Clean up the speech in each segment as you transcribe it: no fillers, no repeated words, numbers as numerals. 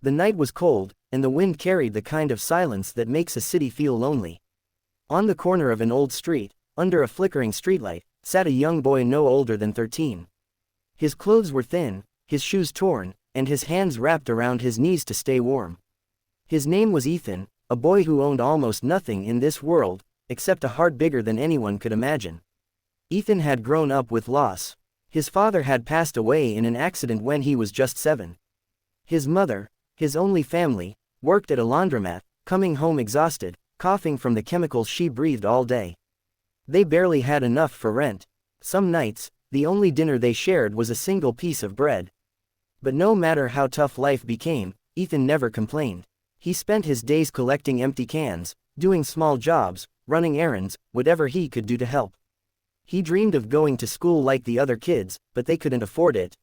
The night was cold, and the wind carried the kind of silence that makes a city feel lonely. On the corner of an old street, under a flickering streetlight, sat a young boy no older than 13. His clothes were thin, his shoes torn, and his hands wrapped around his knees to stay warm. His name was Ethan, a boy who owned almost nothing in this world, except a heart bigger than anyone could imagine. Ethan had grown up with loss. His father had passed away in an accident when he was just 7. His mother, his only family, worked at a laundromat, coming home exhausted, coughing from the chemicals she breathed all day. They barely had enough for rent. Some nights, the only dinner they shared was a single piece of bread. But no matter how tough life became, Ethan never complained. He spent his days collecting empty cans, doing small jobs, running errands, whatever he could do to help. He dreamed of going to school like the other kids, but they couldn't afford it.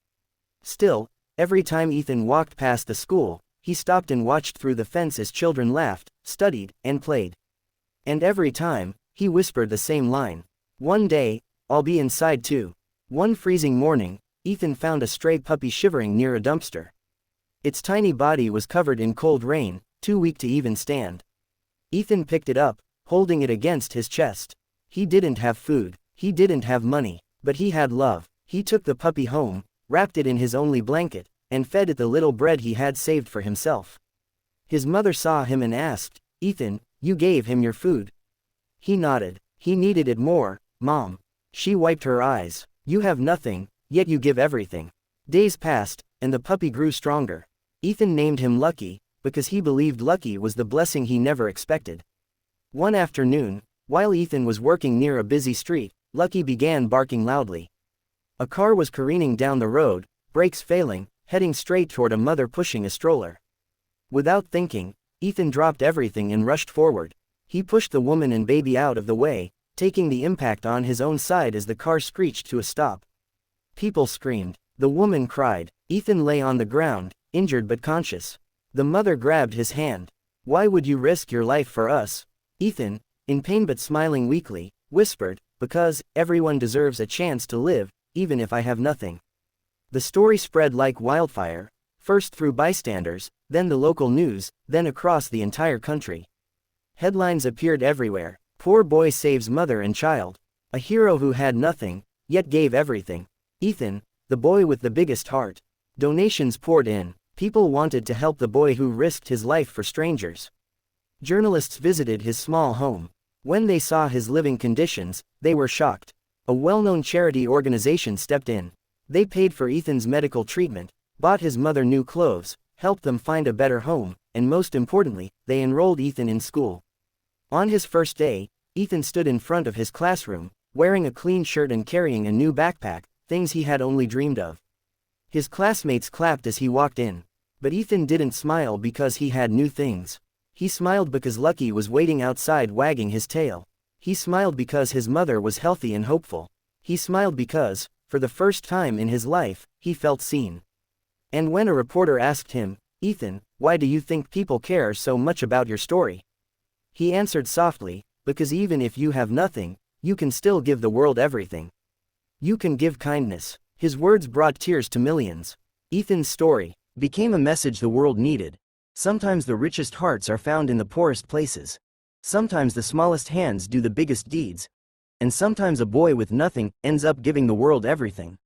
Still, every time Ethan walked past the school, he stopped and watched through the fence as children laughed, studied, and played. And every time, he whispered the same line. "One day, I'll be inside too." One freezing morning, Ethan found a stray puppy shivering near a dumpster. Its tiny body was covered in cold rain, too weak to even stand. Ethan picked it up, holding it against his chest. He didn't have food, he didn't have money, but he had love. He took the puppy home, wrapped it in his only blanket, and fed it the little bread he had saved for himself. His mother saw him and asked, "Ethan, you gave him your food?" He nodded. "He needed it more, Mom." She wiped her eyes. "You have nothing, yet you give everything." Days passed, and the puppy grew stronger. Ethan named him Lucky, because he believed lucky was the blessing he never expected. One afternoon, while Ethan was working near a busy street, Lucky began barking loudly. A car was careening down the road, brakes failing, heading straight toward a mother pushing a stroller. Without thinking, Ethan dropped everything and rushed forward. He pushed the woman and baby out of the way, taking the impact on his own side as the car screeched to a stop. People screamed. The woman cried. Ethan lay on the ground, injured but conscious. The mother grabbed his hand. "Why would you risk your life for us?" Ethan, in pain but smiling weakly, whispered, "Because everyone deserves a chance to live, even if I have nothing." The story spread like wildfire, first through bystanders, then the local news, then across the entire country. Headlines appeared everywhere. "Poor boy saves mother and child." "A hero who had nothing, yet gave everything." "Ethan, the boy with the biggest heart." Donations poured in. People wanted to help the boy who risked his life for strangers. Journalists visited his small home. When they saw his living conditions, they were shocked. A well-known charity organization stepped in. They paid for Ethan's medical treatment, bought his mother new clothes, helped them find a better home, and most importantly, they enrolled Ethan in school. On his first day, Ethan stood in front of his classroom, wearing a clean shirt and carrying a new backpack, things he had only dreamed of. His classmates clapped as he walked in. But Ethan didn't smile because he had new things. He smiled because Lucky was waiting outside wagging his tail. He smiled because his mother was healthy and hopeful. He smiled because, for the first time in his life, he felt seen. And when a reporter asked him, "Ethan, why do you think people care so much about your story?" he answered softly, "Because even if you have nothing, you can still give the world everything. You can give kindness." His words brought tears to millions. Ethan's story became a message the world needed. Sometimes the richest hearts are found in the poorest places. Sometimes the smallest hands do the biggest deeds. And sometimes a boy with nothing ends up giving the world everything.